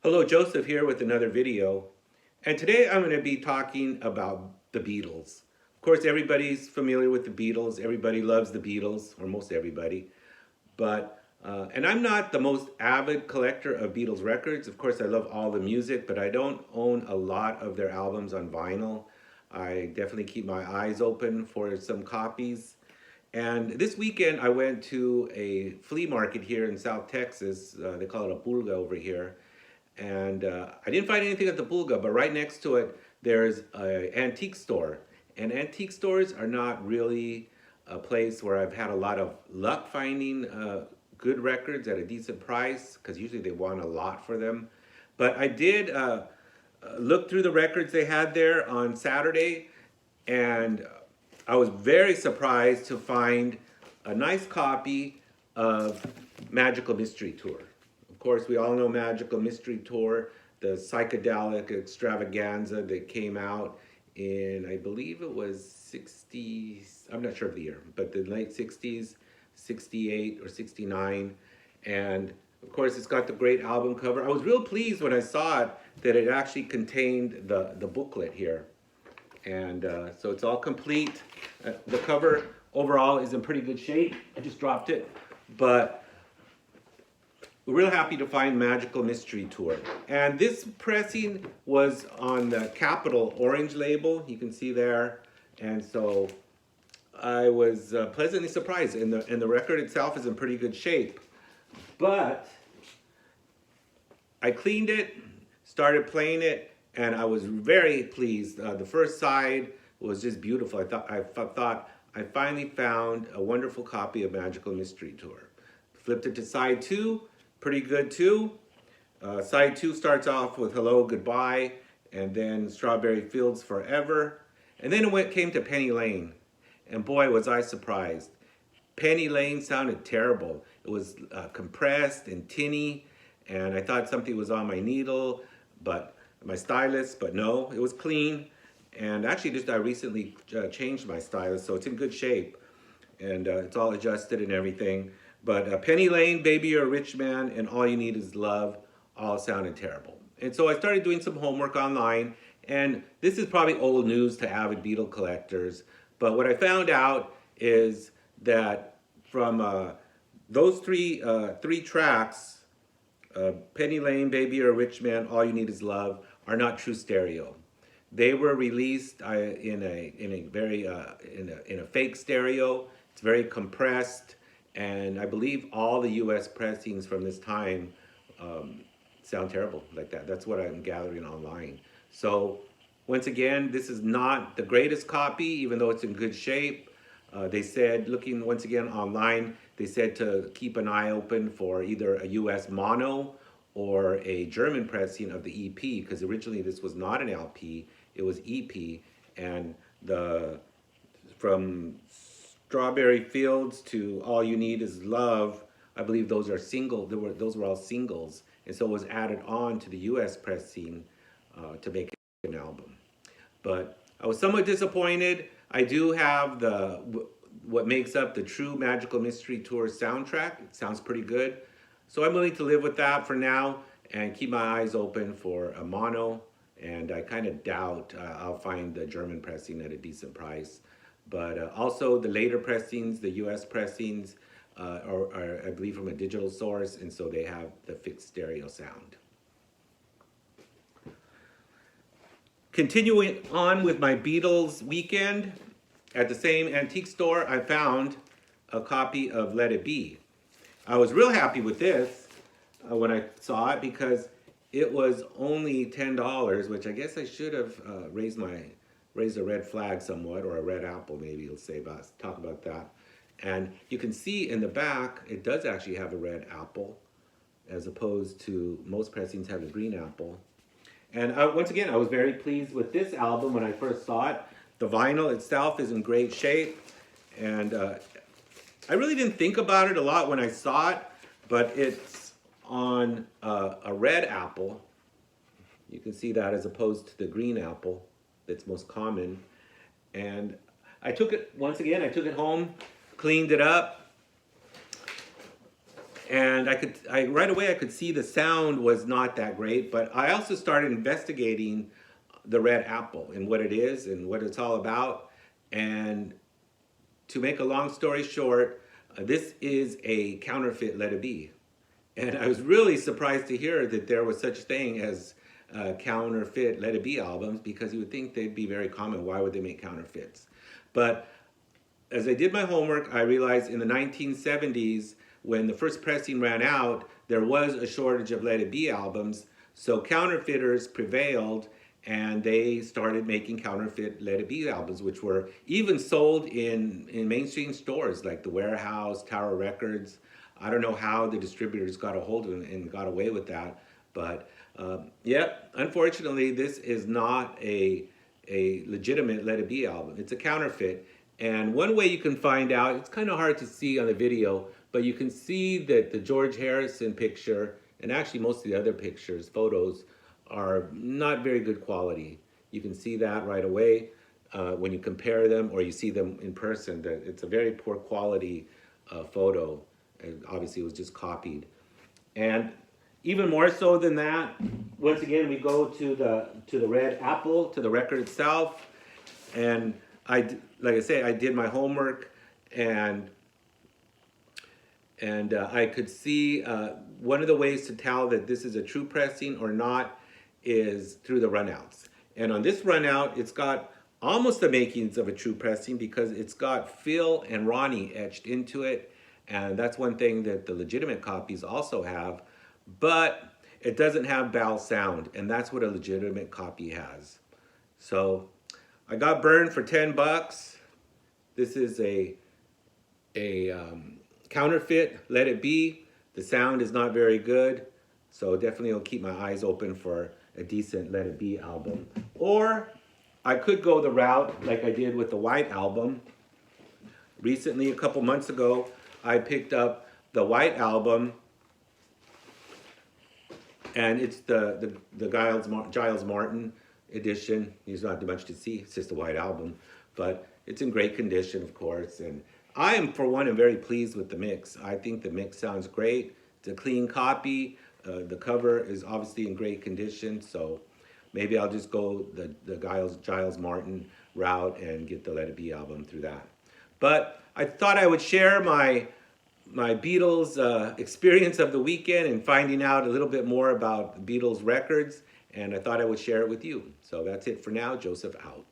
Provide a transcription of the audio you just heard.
Hello, Joseph here with another video. And today I'm going to be talking about the Beatles. Of course, everybody's familiar with the Beatles. Everybody loves the Beatles, or most everybody. And I'm not the most avid collector of Beatles records. Of course, I love all the music, but I don't own a lot of their albums on vinyl. I definitely keep my eyes open for some copies. And this weekend, I went to a flea market here in South Texas. They call it a pulga over here. And I didn't find anything at the pulga, but right next to it, there's an antique store. And antique stores are not really a place where I've had a lot of luck finding good records at a decent price, because usually they want a lot for them. But I did look through the records they had there on Saturday, and I was very surprised to find a nice copy of Magical Mystery Tour. Of course, we all know Magical Mystery Tour, the psychedelic extravaganza that came out in, I believe it was 60s, I'm not sure of the year, but the late 60s, 68 or 69. And of course, it's got the great album cover. I was real pleased when I saw it that it actually contained the booklet here. And so it's all complete. The cover overall is in pretty good shape. I just dropped it. But we're real happy to find Magical Mystery Tour. And this pressing was on the Capital orange label, you can see there. And so I was pleasantly surprised. And the record itself is in pretty good shape. But I cleaned it, started playing it, and I was very pleased. The first side was just beautiful. I thought I finally found a wonderful copy of Magical Mystery Tour. Flipped it to side two, pretty good too. Side two starts off with Hello, Goodbye, and then Strawberry Fields Forever. And then came to Penny Lane. And boy, was I surprised. Penny Lane sounded terrible. It was compressed and tinny, and I thought something was on my needle, but my stylus, but no, it was clean. And actually, I recently changed my stylus, so it's in good shape, and it's all adjusted and everything. But Penny Lane, Baby You're a Rich Man, and All You Need Is Love all sounded terrible. And so I started doing some homework online, and this is probably old news to avid Beatle collectors, but what I found out is that from those three tracks, Penny Lane, Baby You're a Rich Man, All You Need Is Love, are not true stereo. They were released in a fake stereo. It's very compressed, and I believe all the U.S. pressings from this time sound terrible like that. That's what I'm gathering online. So once again, this is not the greatest copy, even though it's in good shape. They said, looking once again online, they said to keep an eye open for either a US mono or a German pressing of the EP, because originally this was not an LP, it was EP. And from Strawberry Fields to All You Need Is Love, I believe those are those were all singles. And so it was added on to the US pressing to make an album. But I was somewhat disappointed. I do have what makes up the true Magical Mystery Tour soundtrack. It sounds pretty good. So I'm willing to live with that for now and keep my eyes open for a mono. And I kind of doubt I'll find the German pressing at a decent price. But also the later pressings, the US pressings, are, I believe, from a digital source, and so they have the fixed stereo sound. Continuing on with my Beatles weekend, at the same antique store, I found a copy of Let It Be. I was real happy with this when I saw it, because it was only $10, which I guess I should have raised a red flag somewhat, or a red apple maybe, you'll say talk about that. And you can see in the back, it does actually have a red apple, as opposed to most pressings have a green apple. And once again, I was very pleased with this album when I first saw it. The vinyl itself is in great shape. And I really didn't think about it a lot when I saw it, but it's on a red apple. You can see that, as opposed to the green apple that's most common. And once again, I took it home, cleaned it up, And right away I could see the sound was not that great, but I also started investigating the red apple and what it is and what it's all about. And to make a long story short, this is a counterfeit Let It Be. And I was really surprised to hear that there was such thing as counterfeit Let It Be albums, because you would think they'd be very common. Why would they make counterfeits? But as I did my homework, I realized in the 1970s, when the first pressing ran out, there was a shortage of Let It Be albums. So counterfeiters prevailed, and they started making counterfeit Let It Be albums, which were even sold in mainstream stores like the Warehouse, Tower Records. I don't know how the distributors got a hold of them and got away with that. But yeah, unfortunately, this is not a legitimate Let It Be album. It's a counterfeit. And one way you can find out, it's kind of hard to see on the video, but you can see that the George Harrison picture, and actually most of the other pictures, photos, are not very good quality. You can see that right away when you compare them or you see them in person, that it's a very poor quality photo. And obviously it was just copied. And even more so than that, once again we go to the red apple, to the record itself, and like I say, I did my homework, and I could see one of the ways to tell that this is a true pressing or not is through the runouts. And on this runout, it's got almost the makings of a true pressing because it's got Phil and Ronnie etched into it, and that's one thing that the legitimate copies also have, but it doesn't have bowel sound, and that's what a legitimate copy has. So I got burned for 10 bucks. This is a counterfeit Let It Be. The sound is not very good, so definitely will keep my eyes open for a decent Let It Be album. Or I could go the route like I did with the White Album. Recently, a couple months ago, I picked up the White Album, and it's the Giles Martin edition. There's not much to see, it's just a White Album, but it's in great condition, of course. And I am, for one, am very pleased with the mix. I think the mix sounds great. It's a clean copy. The cover is obviously in great condition, so maybe I'll just go the Giles Martin route and get the Let It Be album through that. But I thought I would share my Beatles experience of the weekend and finding out a little bit more about Beatles records, and I thought I would share it with you. So that's it for now. Joseph out.